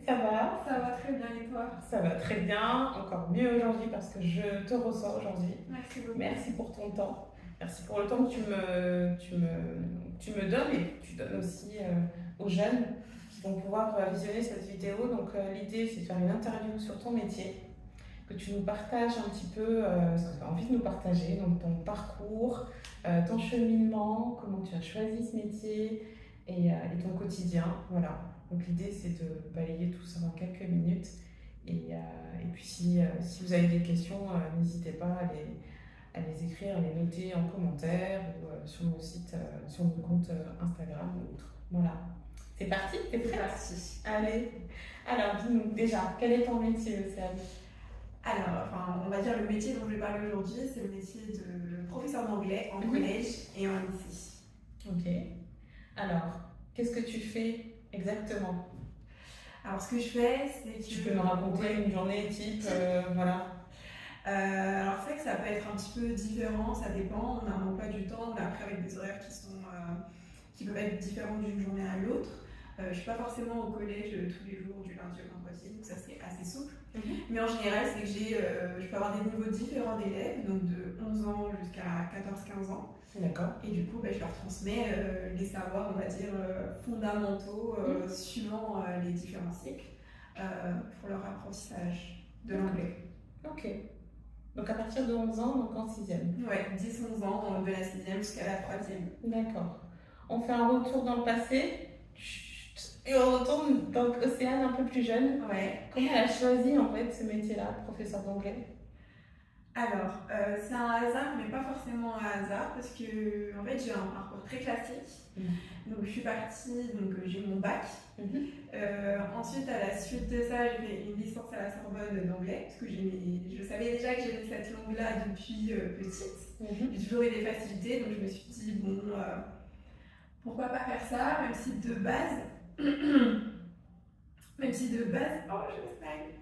Ça va? Ça va très bien et toi? Ça va très bien, encore mieux aujourd'hui parce que je te reçois aujourd'hui. Merci beaucoup. Merci pour ton temps. Merci pour le temps que tu me donnes et que tu donnes aussi aux jeunes qui vont pouvoir visionner cette vidéo. Donc l'idée c'est de faire une interview sur ton métier, que tu nous partages un petit peu ce que tu as envie de nous partager, donc ton parcours, ton cheminement, comment tu as choisi ce métier et ton quotidien. Voilà. Donc l'idée c'est de balayer tout ça en quelques minutes. Et puis si vous avez des questions, n'hésitez pas à les écrire, à les noter en commentaire ou sur mon site, sur mon compte Instagram ou autre. Voilà. C'est parti, t'es prête? C'est parti. Allez. Alors dis-nous déjà, quel est ton métier, Océane? Alors, on va dire le métier dont je vais parler aujourd'hui, c'est le métier de professeur d'anglais en collège et en lycée. Ok. Alors, qu'est-ce que tu fais exactement? Alors, ce que je fais, c'est que... Tu peux me raconter une journée type, voilà. Alors, c'est vrai que ça peut être un petit peu différent, ça dépend. On a un emploi du temps, on a après avec des horaires qui peuvent être différents d'une journée à l'autre. Je ne suis pas forcément au collège tous les jours, du lundi au vendredi, donc ça c'est assez souple. Mais en général, c'est que je peux avoir des niveaux différents d'élèves, donc de 11 ans jusqu'à 14-15 ans. D'accord. Et du coup, je leur transmets les savoirs, on va dire, fondamentaux suivant les différents cycles pour leur apprentissage de l'anglais. Ok. Donc à partir de 11 ans, donc en 6e. Ouais, 10-11 ans, de la 6e jusqu'à la 3e. D'accord. On fait un retour dans le passé. Et on retourne donc Océane un peu plus jeune. Ouais. Comment elle a choisi en fait ce métier-là, professeur d'anglais? Alors, c'est un hasard, mais pas forcément un hasard, parce que en fait, j'ai un parcours très classique. Donc, je suis partie, donc j'ai mon bac. Ensuite, à la suite de ça, j'ai fait une licence à la Sorbonne d'anglais, parce que je savais déjà que j'aimais cette langue-là depuis petite. J'ai toujours eu des facilités, donc je me suis dit, bon, pourquoi pas faire ça, même si de base, oh, je me stagne.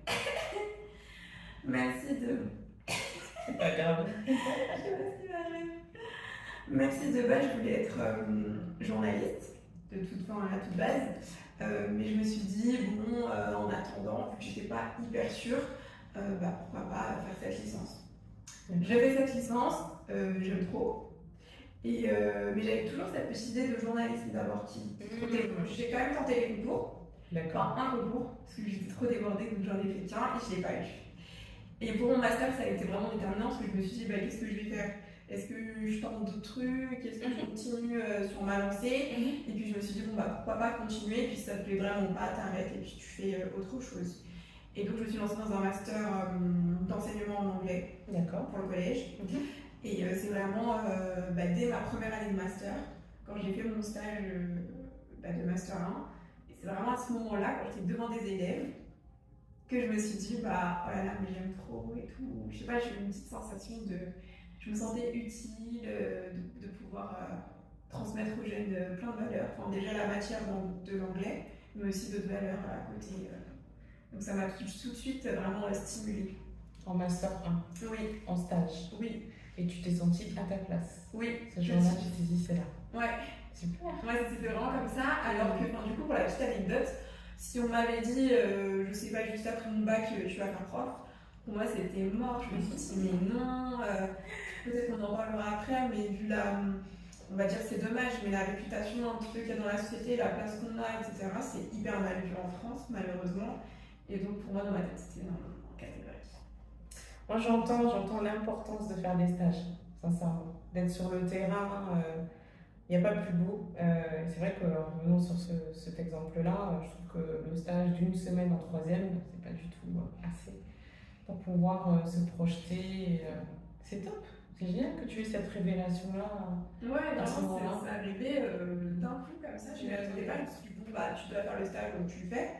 C'est pas grave. Même si de base je voulais être journaliste, de toute fin à toute base, mais je me suis dit, bon, en attendant, vu que j'étais pas hyper sûre, pourquoi pas faire cette licence. J'ai fait cette licence, j'aime trop, mais j'avais toujours cette petite idée de journalisme d'abord qui trottait. J'ai quand même tenté les concours, enfin un concours, parce que j'étais trop débordée, donc j'en ai fait qu'un et je l'ai pas eu. Et pour mon master, ça a été vraiment déterminant parce que je me suis dit, qu'est-ce que je vais faire? Est-ce que je tente d'autres trucs? Est-ce que je continue sur ma lancée? Et puis je me suis dit, pourquoi pas continuer? Et puis si ça te plaît vraiment pas, t'arrêtes et puis tu fais autre chose. Et donc je me suis lancée dans un master d'enseignement en anglais pour le collège. Et c'est vraiment dès ma première année de master, quand j'ai fait mon stage de master 1, et c'est vraiment à ce moment-là, quand j'étais devant des élèves, que je me suis dit, oh là là, mais j'aime trop et tout. Je sais pas, j'ai eu une petite sensation de. Je me sentais utile de pouvoir transmettre aux jeunes plein de valeurs. Enfin, déjà la matière de l'anglais, mais aussi d'autres valeurs à côté. Donc ça m'a tout de suite vraiment stimulée. En master 1? Oui. En stage? Oui. Et tu t'es sentie à ta place? Oui. Ce jour-là, tu t'es dit, c'est là? Ouais. Super. Ouais, c'était vraiment comme ça. Alors que, du coup, pour la petite anecdote, si on m'avait dit, je sais pas, juste après mon bac, tu vas faire prof, pour moi c'était mort. Je me suis dit, mais non, peut-être qu'on en parlera après, mais vu on va dire c'est dommage, mais la réputation un petit peu qu'il y a dans la société, la place qu'on a, etc., c'est hyper mal vu en France, malheureusement. Et donc pour moi, dans ma tête, c'était non, catégorique. Moi j'entends l'importance de faire des stages, sincèrement. D'être sur le terrain. Il n'y a pas plus beau. C'est vrai qu'en revenant sur cet exemple-là, je trouve que le stage d'une semaine en 3e, c'est pas du tout assez pour pouvoir se projeter. C'est top, c'est génial que tu aies cette révélation-là. Ouais, vraiment, c'est arrivé d'un coup comme ça. Je ne m'attendais pas, je me suis dit, tu dois faire le stage, donc tu le fais.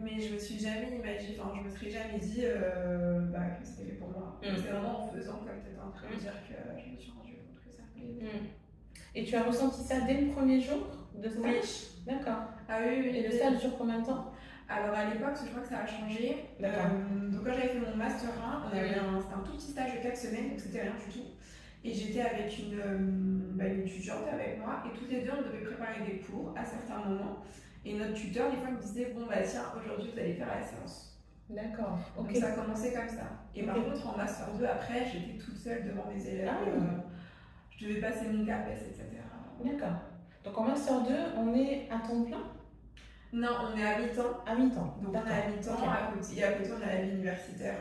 Mais je me suis jamais imaginé, je me serais jamais dit que c'était fait pour moi. C'est vraiment en faisant, comme tu étais en train de dire, que je me suis rendu compte que ça me plaisait. Et tu as ressenti ça dès le premier jour de stage? Oui. D'accord. Ah oui. Et le stage dure combien de temps? Alors à l'époque, je crois que ça a changé. Donc quand j'avais fait mon master 1, c'était un tout petit stage de 4 semaines, donc c'était rien du tout. Et j'étais avec une étudiante avec moi, et toutes les deux, on devait préparer des cours à certains moments. Et notre tuteur, des fois, me disait, bon, bah tiens, aujourd'hui, vous allez faire la séance. D'accord. Donc Ok. ça a commencé comme ça. Et par contre, en Master 2, après, j'étais toute seule devant mes élèves. Ah oui. Je devais passer mon CAPES, etc. D'accord. Donc en Master 2, on est à temps plein? Non, on est à mi-temps. À mi-temps. Donc on est à mi-temps, Ok. et à côté, on a la vie universitaire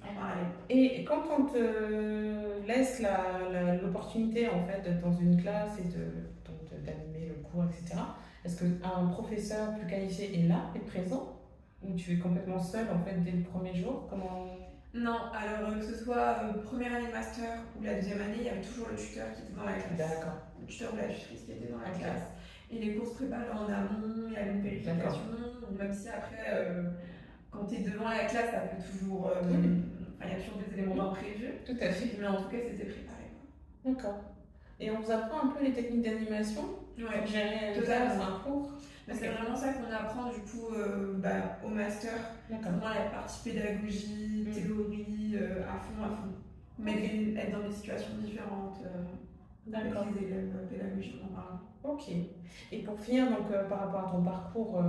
en parallèle. Et quand on te laisse l'opportunité en fait d'être dans une classe et d'animer le cours, etc., est-ce qu'un professeur plus qualifié est là, est présent? Ou tu es complètement seule en fait dès le premier jour? Comment... Non, alors que ce soit première année master ou la deuxième année, il y avait toujours le tuteur qui était dans la classe. D'accord. Le tuteur ou la tutrice qui était dans la Ok. classe. Et les cours se préparaient en amont, il y avait une vérification, même si après, quand tu es devant la classe, ça peut toujours. Il y a toujours des éléments imprévus. Tout à fait. Mais en tout cas, c'était préparé. D'accord. Et on vous apprend un peu les techniques d'animation Ouais, pour gérer totalement. un cours? Mais c'est vraiment ça qu'on apprend du coup au master. D'accord. Vraiment la partie pédagogie, théorie, à fond. Mais être dans des situations différentes avec les élèves pédagogiquement parlant. Ok. Et pour finir, donc, par rapport à ton parcours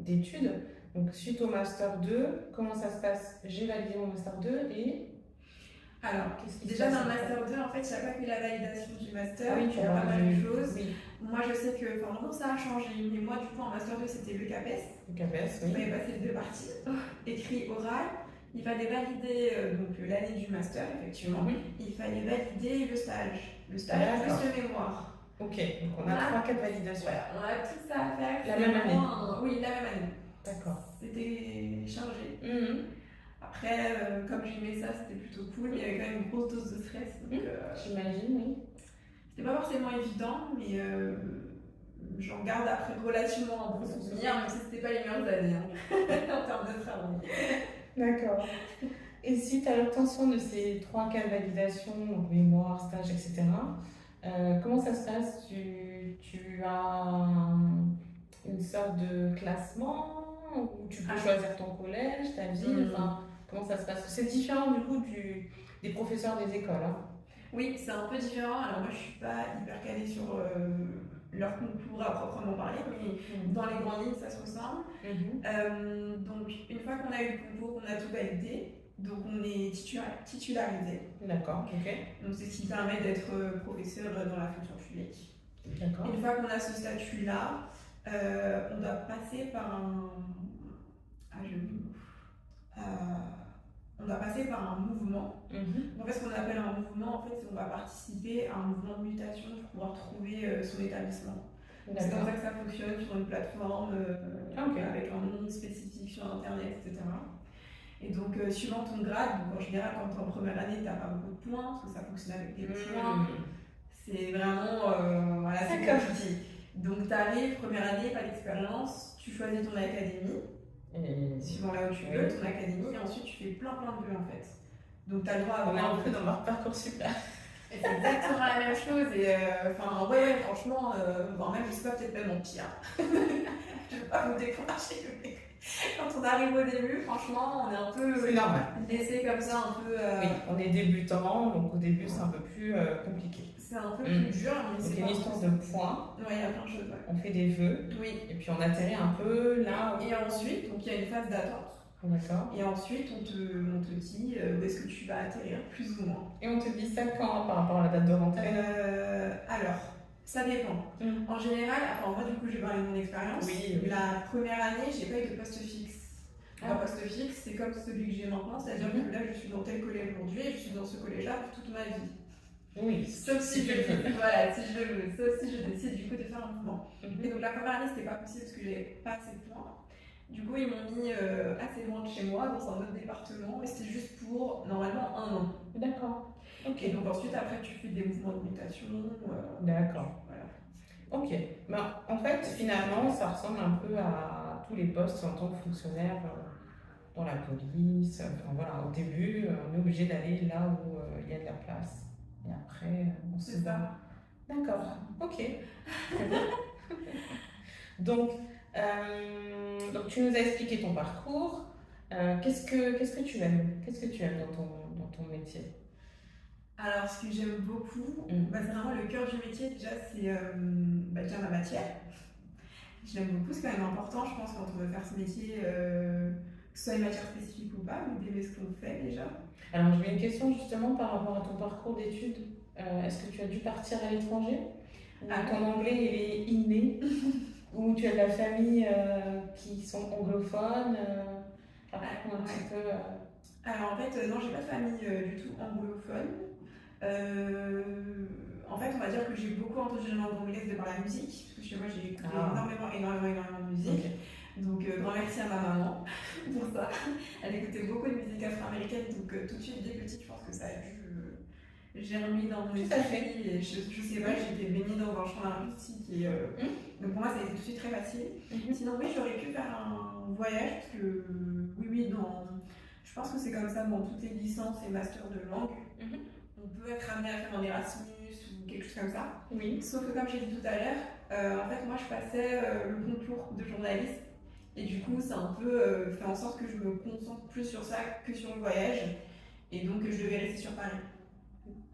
d'études, donc suite au Master 2, comment ça se passe? J'ai validé mon Master 2 et... Alors, déjà dans le Master 2, en fait, il n'y a pas que la validation du Master, oui, il y a pas mal de choses. Oui. Moi, je sais que, maintenant ça a changé, mais moi, du coup, en Master 2, c'était le CAPES. Le CAPES, oui. Il fallait passer les 2 parties, écrit, oral. Il fallait valider donc l'année du Master, effectivement. Il fallait valider le stage plus le mémoire. Ok, donc on a 3-4 validations. Voilà, on a tout ça à faire. La même année? Oui, la même année. D'accord. C'était chargé. Après, comme j'aimais ça, c'était plutôt cool. Il y avait quand même une grosse dose de stress. J'imagine, oui. C'était pas forcément évident, mais j'en garde après relativement un bon souvenir, même si c'était pas les meilleures années en termes de travail. D'accord. Et si tu as l'obtention de ces 3-4 validations, donc mémoire, stage, etc., comment ça se passe? Tu as une sorte de classement où tu peux choisir ton collège, ta ville, enfin, comment ça se passe? C'est différent du coup des professeurs des écoles. Hein. Oui, c'est un peu différent. Alors moi, je suis pas hyper calée sur leur concours à proprement parler, mais dans les grandes lignes, ça se ressemble. Donc, une fois qu'on a eu le concours, on a tout validé. Donc, on est titularisé. D'accord, ok. Donc, c'est ce qui permet d'être professeur dans la fonction publique. D'accord. Une fois qu'on a ce statut-là, on doit passer par on doit passer par un mouvement. En fait, ce qu'on appelle un mouvement, en fait, c'est qu'on va participer à un mouvement de mutation pour pouvoir trouver son établissement. C'est comme ça que ça fonctionne sur une plateforme avec un nom spécifique sur Internet, etc. Et donc, suivant ton grade, donc en général, quand tu es en première année, tu n'as pas beaucoup de points, parce que ça fonctionne avec des points. C'est vraiment. Voilà, c'est compliqué. Donc, tu arrives, première année, pas d'expérience, tu choisis ton académie. Suivant là où tu veux, ton académie, et ensuite tu fais plein de vœux en fait. Donc tu as le droit à avoir. On est un peu dans leur parcours super. Et c'est exactement la même chose, et ouais, franchement, même, je sais pas, peut-être même en pire. Je vais pas vous décourager, mais quand on arrive au début, franchement, on est un peu. C'est normal. Laissé comme ça, un peu. Oui, on est débutant, donc au début c'est un peu plus compliqué. C'est un peu plus dur, mais c'est une histoire de points. Ouais, il y a plein de choses. On fait des vœux. Oui. Et puis on atterrit un peu là. Et ensuite, donc il y a une phase d'attente. D'accord. Et ensuite, on te dit où est-ce que tu vas atterrir, plus ou moins. Et on te dit ça quand par rapport à la date de rentrée? Alors, ça dépend. En général, moi du coup, je vais parler de mon expérience. Oui. La première année, j'ai pas eu de poste fixe. Un poste fixe, c'est comme celui que j'ai maintenant, c'est-à-dire que là, je suis dans tel collège aujourd'hui et je suis dans ce collège-là pour toute ma vie. Oui, sauf si je veux. Voilà, si je veux. Sauf si je décide du coup de faire un mouvement. Et donc la première année, c'était pas possible parce que j'avais pas assez de points. Du coup, ils m'ont mis assez loin de chez moi, dans un autre département, et c'était juste pour normalement 1 an. D'accord. Ok. Et donc ensuite, après, tu fais des mouvements de mutation. D'accord. Voilà. Ok. Ben, en fait, finalement, ça ressemble un peu à tous les postes en tant que fonctionnaire dans la police. Enfin, voilà, au début, on est obligé d'aller là où il y a de la place. Et après, on se bat. D'accord, ok. donc, tu nous as expliqué ton parcours. Qu'est-ce que tu aimes? Qu'est-ce que tu aimes dans ton métier? Alors, ce que j'aime beaucoup, c'est vraiment le cœur du métier. Déjà, c'est déjà ma matière. Je l'aime beaucoup, c'est quand même important, je pense, quand on veut faire ce métier, que ce soit une matière spécifique ou pas, mais d'aimer ce qu'on fait déjà. Alors, j'avais une question justement par rapport à ton parcours d'études. Est-ce que tu as dû partir à l'étranger? Ou ton anglais il est inné? Ou tu as de la famille qui sont anglophones? Raconte-moi un petit peu. Alors en fait, non, j'ai pas de famille du tout anglophone. En fait, on va dire que j'ai beaucoup entendu la langue anglaise de par la musique, parce que chez moi j'ai écouté énormément de musique. Ok. Donc, grand merci à ma maman pour ça. Elle écoutait beaucoup de musique afro-américaine, donc tout de suite, dès petite, je pense que ça a dû germer dans mon esprit. Et je sais pas, j'étais baignée dans un champ linguistique. Et, donc, pour moi, ça a été tout de suite très facile. Sinon, oui, j'aurais pu faire un voyage, parce que, oui, je pense que c'est comme ça dans toutes les licences et masters de langue. On peut être amené à faire un Erasmus ou quelque chose comme ça. Oui. Sauf que, comme j'ai dit tout à l'heure, en fait, moi, je passais le concours de journaliste. Et du coup, ça a un peu fait en sorte que je me concentre plus sur ça que sur le voyage. Et donc, je devais rester sur Paris.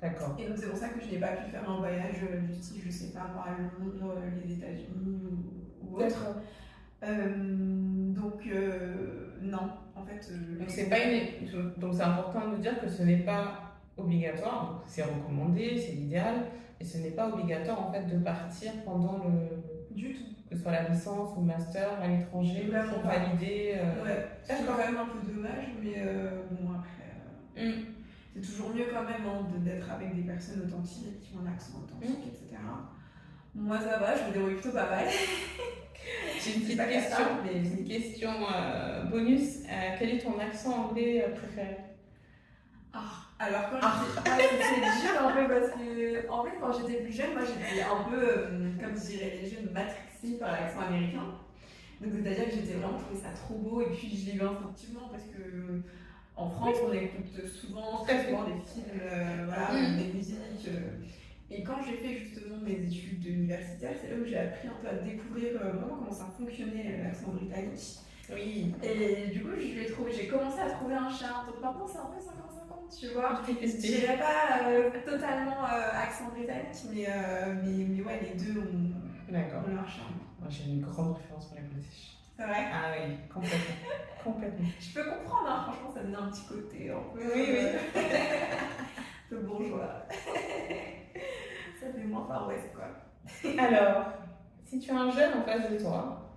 D'accord. Et donc, c'est pour ça que je n'ai pas pu faire un voyage du style, je sais pas, moi, Londres, les États-Unis ou autre. D'accord. Donc, non, en fait. Donc, c'est important de dire que ce n'est pas obligatoire. Donc, c'est recommandé, c'est l'idéal. Et ce n'est pas obligatoire en fait de partir pendant Du tout. Que ce soit la licence ou le master à l'étranger pour valider. Ouais, c'est quand même un peu dommage, mais bon, après, c'est toujours mieux quand même d'être avec des personnes authentiques, qui ont un accent authentique, etc. Moi, ça va, je me débrouille plutôt pas mal. J'ai une petite question bonus. Quel est ton accent anglais préféré? Alors c'est dur un peu parce que en fait quand j'étais plus jeune, moi j'étais un peu comme diraient les jeunes matrixée par l'accent américain. Donc c'est-à-dire que j'étais vraiment trouvé ça trop beau et puis je l'ai eu instinctivement parce que en France on écoute souvent des films, des musiques. Et quand j'ai fait justement mes études universitaires, c'est là où j'ai appris un peu à découvrir vraiment comment ça fonctionnait l'accent britannique. Oui. Et du coup j'ai commencé à trouver un charme. Donc maintenant c'est un peu 50-50, tu vois. Je dirais pas totalement accent britannique, mais ouais, les deux ont leur charme. Moi j'ai une grande préférence pour les British. C'est vrai? Ah oui, complètement. Je peux comprendre, hein, franchement ça donne un petit côté un peu, un peu bourgeois. Ça fait moins Far West quoi. Alors, si tu as un jeune en face de toi,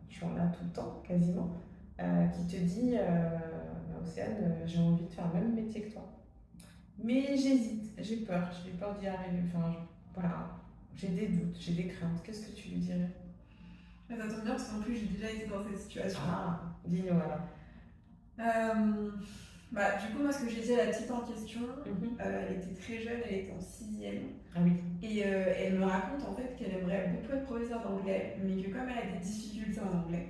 tu en as tout le temps quasiment, qui te dit Océane, j'ai envie de faire le même métier que toi. Mais j'hésite, j'ai peur d'y arriver. Enfin, voilà, j'ai des doutes, j'ai des craintes. Qu'est-ce que tu lui dirais? Ça tombe bien parce qu'en plus j'ai déjà été dans cette situation. Ah, dis-nous alors. Du coup, moi, ce que j'ai dit à la petite en question, elle était très jeune, elle était en 6e. Ah oui. Et elle me raconte en fait qu'elle aimerait beaucoup être professeure d'anglais, mais que comme elle a des difficultés en anglais,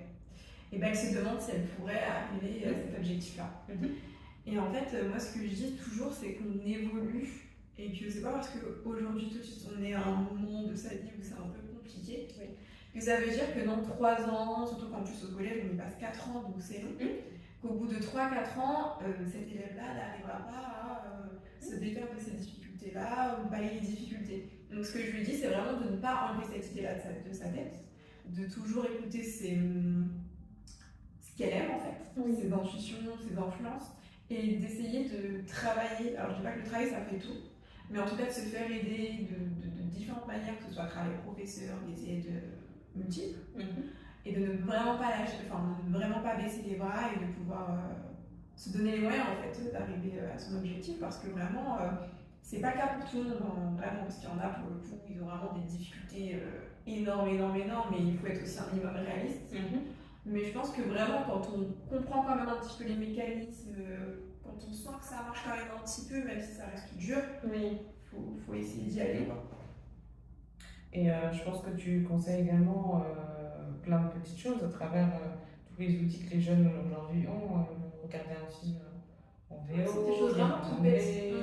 et elle se demande si elle pourrait arriver à cet objectif-là. Et en fait, moi, ce que je dis toujours, c'est qu'on évolue et que c'est pas parce qu'aujourd'hui, tout de suite, on est à un moment de sa vie où c'est un peu compliqué, que ça veut dire que dans 3 ans, surtout qu'en plus au collège, on y passe 4 ans, donc c'est long. Qu'au bout de 3-4 ans, cet élève-là n'arrivera pas à se défaire de ces difficultés-là ou pallier les difficultés. Donc ce que je lui dis, c'est vraiment de ne pas enlever cette idée-là de sa tête, de toujours écouter ce qu'elle aime en fait, ses intuitions, ses influences, et d'essayer de travailler. Alors je dis pas que le travail ça fait tout, mais en tout cas de se faire aider de différentes manières, que ce soit à travers les professeurs, des aides multiples. Et de ne vraiment pas lâcher, de ne vraiment pas baisser les bras et de pouvoir se donner les moyens en fait d'arriver à son objectif, parce que vraiment c'est pas le cas pour tout le monde, vraiment, parce qu'il y en a pour le coup ils ont vraiment des difficultés énormes, mais il faut être aussi un minimum réaliste. Mais je pense que vraiment quand on comprend quand même un petit peu les mécanismes, quand on sent que ça marche quand même un petit peu, même si ça reste dur, faut essayer d'y aller. Et je pense que tu conseilles également plein de petites choses à travers tous les outils que les jeunes aujourd'hui ont. Regarder un film en VO, c'est des choses vraiment toutes bêtes.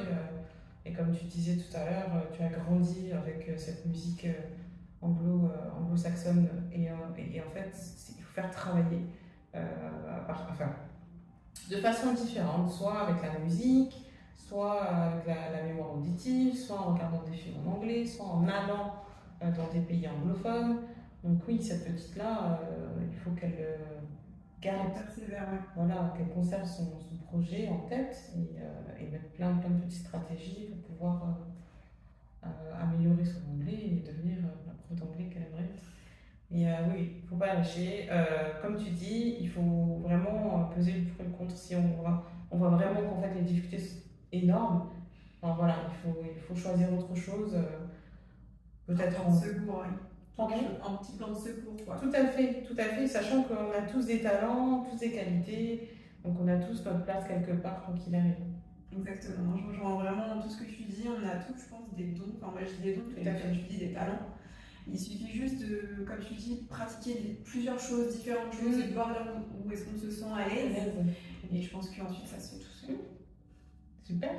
Et comme tu disais tout à l'heure, tu as grandi avec cette musique anglo-saxonne. Et en fait, il faut faire travailler de façon différente, soit avec la musique, soit avec la mémoire auditive, soit en regardant des films en anglais, soit en allant dans des pays anglophones. Donc oui, cette petite-là, il faut qu'elle garde, Persévère, ouais. voilà, qu'elle conserve son projet en tête et mettre plein de petites stratégies pour pouvoir améliorer son anglais et devenir la prof d'anglais qu'elle aimerait être. Et oui, il ne faut pas lâcher. Comme tu dis, il faut vraiment peser le pour et le contre. Si on voit vraiment qu'en fait les difficultés sont énormes, alors voilà, il faut choisir autre chose. Peut-être Un plan de secours, oui. Pardon. Un petit plan de secours, quoi. Tout à fait, sachant qu'on a tous des talents, tous des qualités, donc on a tous notre place quelque part, quoi qu'il arrive. Exactement, je rejoins vraiment tout ce que tu dis. On a tous, je pense, des dons. Enfin, moi, je dis des dons, Tout à fait. comme tu dis, des talents. Il suffit juste de, comme tu dis, pratiquer plusieurs choses, différentes choses, et de voir où est-ce qu'on se sent à l'aise. Et je pense qu'ensuite, ça se fait tout seul. Super.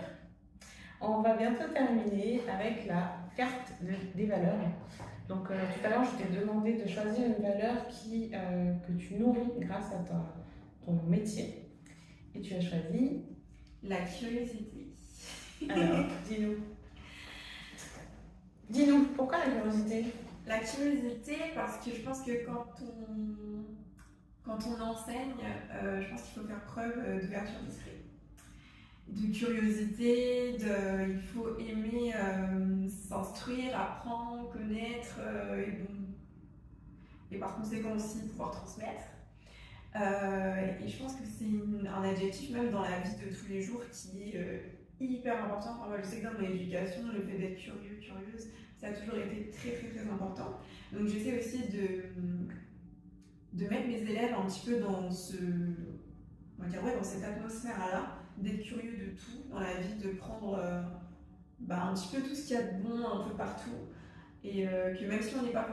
On va bientôt terminer avec la carte des valeurs. Donc tout à l'heure, je t'ai demandé de choisir une valeur que tu nourris grâce à ton métier. Et tu as choisi la curiosité. Alors, dis-nous. Dis-nous, pourquoi la curiosité? La curiosité, parce que je pense que quand on enseigne, je pense qu'il faut faire preuve d'ouverture d'esprit, de curiosité, il faut aimer s'instruire, apprendre, connaître et par conséquent aussi pouvoir transmettre. Et je pense que c'est un adjectif même dans la vie de tous les jours qui est hyper important. Enfin, moi, je sais que dans mon éducation, le fait d'être curieux, curieuse, ça a toujours été très très très important. Donc j'essaie aussi de mettre mes élèves un petit peu dans dans cette atmosphère-là, d'être curieux de tout dans la vie, de prendre un petit peu tout ce qu'il y a de bon un peu partout. Et que même si on n'aime pas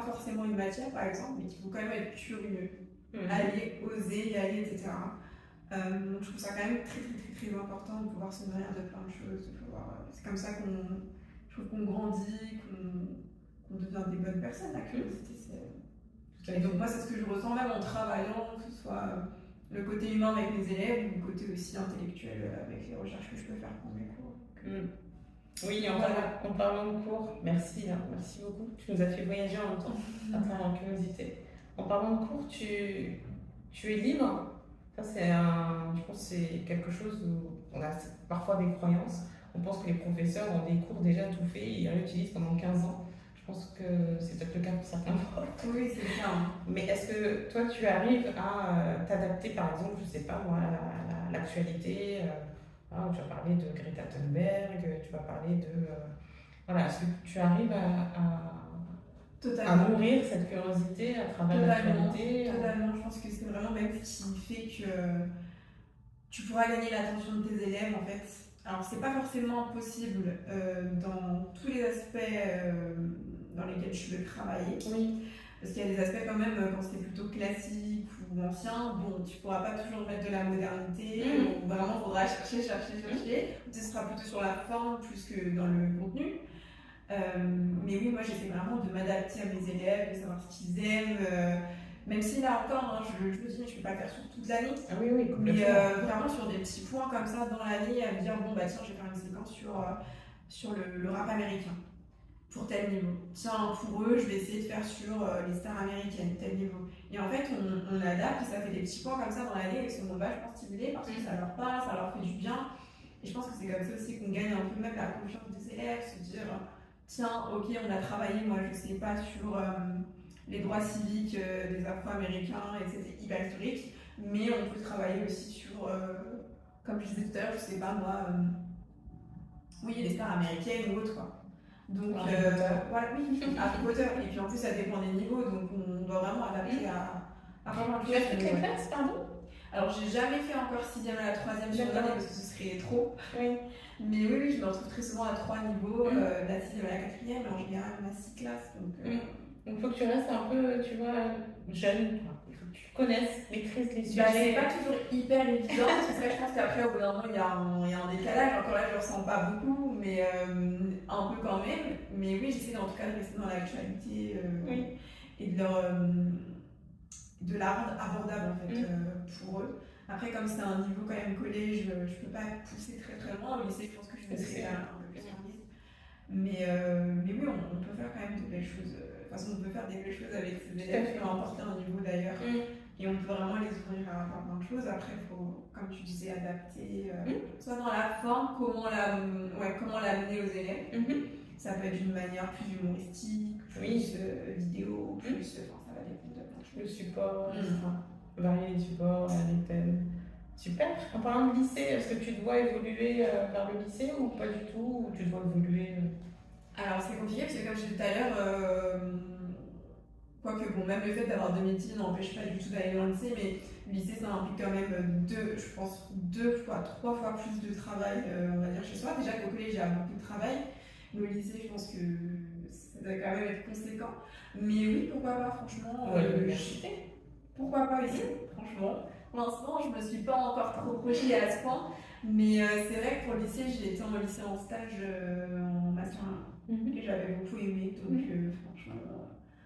forcément une matière par exemple, mais qu'il faut quand même être curieux, aller, oser y aller, etc. Donc je trouve ça quand même très très très très important de pouvoir se nourrir de plein de choses, c'est comme ça qu'on grandit, qu'on devient des bonnes personnes. La curiosité, et donc moi c'est ce que je ressens même en travaillant, que ce soit le côté humain avec mes élèves ou le côté aussi intellectuel avec les recherches que je peux faire pour mes cours. Oui, en parlant de cours, merci beaucoup. Tu nous as fait voyager en même temps à travers la curiosité. En parlant de cours, tu es libre. Ça, je pense que c'est quelque chose où on a parfois des croyances. On pense que les professeurs ont des cours déjà tout faits et ils réutilisent pendant 15 ans. Je pense que c'est peut-être le cas pour certains profs. Oui, c'est le cas. Mais est-ce que toi, tu arrives à t'adapter, par exemple, je sais pas moi, à l'actualité tu vas parler de Greta Thunberg, tu vas parler de... voilà, est-ce que tu arrives à nourrir cette curiosité à travers l'actualité? Totalement, je pense que c'est vraiment même ce qui fait que tu pourras gagner l'attention de tes élèves en fait. Alors c'est pas forcément possible dans tous les aspects dans lesquels tu veux travailler. Oui. Parce qu'il y a des aspects quand même, quand c'est plutôt classique ou ancien, bon, tu pourras pas toujours mettre de la modernité, donc vraiment il faudra chercher, tu seras plutôt sur la forme plus que dans le contenu. Mais oui, moi j'essaie vraiment de m'adapter à mes élèves, de savoir ce qu'ils aiment, même si là encore, je me dis, je ne peux pas le faire sur toute l'année. Ah oui, complètement. Mais vraiment sur des petits points comme ça dans l'année, à me dire, bon bah tiens, je vais faire une séquence sur le rap américain. Pour tel niveau. Tiens, pour eux, je vais essayer de faire sur les stars américaines, tel niveau. Et en fait, on adapte et ça fait des petits points comme ça dans l'année et ils sont vachement stimulés parce que ça leur parle, ça leur fait du bien. Et je pense que c'est comme ça aussi qu'on gagne un peu même la confiance des élèves, se dire tiens, ok, on a travaillé, moi je sais pas sur les droits civiques des Afro-Américains et c'était hyper historique, mais on peut travailler aussi sur, comme je disais tout à l'heure, je sais pas moi, oui, les stars américaines ou autres quoi. Donc voilà, oui, Harry Potter. Et puis en plus, ça dépend des niveaux, donc on doit vraiment adapter à vraiment le. Tu as fait quelle classe, pardon? Alors, j'ai jamais fait encore 6e à la 3e sur l'année parce que ce serait trop. Oui. Mais oui, je me retrouve très souvent à 3 niveaux, de la 6e à la 4e, et en général, on a 6 classes. Donc, il faut que tu restes un peu, tu vois, jeune. Il faut que tu connaisses, maîtrises les sujets. C'est pas toujours hyper évident, parce que je pense qu'après, au bout d'un moment, il y a un décalage. Encore là, je le ressens pas beaucoup, mais un peu quand même. Mais oui, j'essaie en tout cas de rester dans l'actualité et de la rendre abordable en fait, pour eux. Après, comme c'est un niveau quand même collège, je peux pas pousser très très loin. Au lycée, je pense que je mettrai un peu plus en liste. Mais oui, on peut faire quand même de belles choses. De toute façon, on peut faire des belles choses avec ses Tout à élèves, fait. peu importe un niveau d'ailleurs. Et on peut vraiment les ouvrir à plein de choses. Après, il faut, comme tu disais, adapter, soit dans la forme, comment l'amener aux élèves. Ça peut être d'une manière plus humoristique, plus vidéo, plus. Enfin, ça va dépendre de plein de choses. Le support, varier les supports, les thèmes. Super. En parlant de lycée, est-ce que tu te vois évoluer vers le lycée ou pas du tout? Ou tu te vois évoluer Alors, c'est compliqué parce que, comme je disais tout à l'heure, quoique, bon, même le fait d'avoir 2 métiers n'empêche pas du tout d'aller dans le lycée, mais le lycée, ça implique quand même je pense, 2 fois, 3 fois plus de travail, on va dire, chez soi. Déjà qu'au collège, il y a beaucoup de travail. Mais au lycée, je pense que ça doit quand même être conséquent. Mais oui, pourquoi pas, franchement. l'université. Pourquoi pas ici, franchement. Pour l'instant, je me suis pas encore trop projetée à ce point. Mais c'est vrai que pour le lycée, j'ai été en lycée en stage en master 1. Et j'avais beaucoup aimé. Donc, franchement,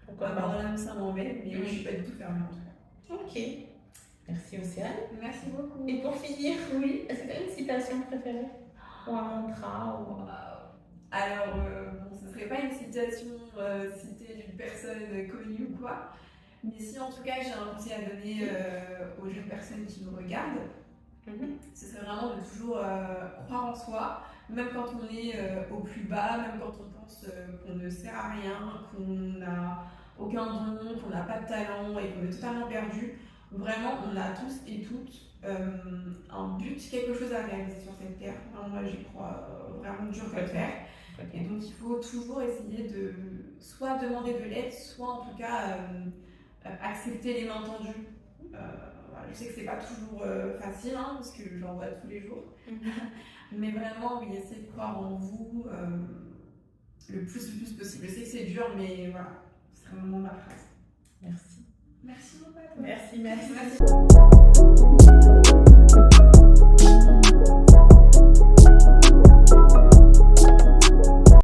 pourquoi pas pas. là où ça m'emmène. Mais je suis pas du tout fermée en tout cas. Ok. Merci Océane. Merci beaucoup. Et pour finir, est-ce que tu as une citation préférée? Ou un mantra Alors, bon, ce serait pas une citation citée d'une personne connue ou quoi, mais si en tout cas j'ai un conseil à donner aux jeunes personnes qui nous regardent, ce serait vraiment de toujours croire en soi, même quand on est au plus bas, même quand on pense qu'on ne sert à rien, qu'on n'a aucun don, qu'on n'a pas de talent et qu'on est totalement perdu. Vraiment, on a tous et toutes un but, quelque chose à réaliser sur cette terre. Moi, j'y crois vraiment dur comme fer. Et donc, il faut toujours essayer de soit demander de l'aide, soit en tout cas accepter les mains tendues. Je sais que c'est pas toujours facile, parce que j'en vois tous les jours. Mais vraiment, oui, essayez de croire en vous le plus possible. Je sais que c'est dur, mais voilà, c'est vraiment ma phrase. Merci. Merci beaucoup à toi. Merci.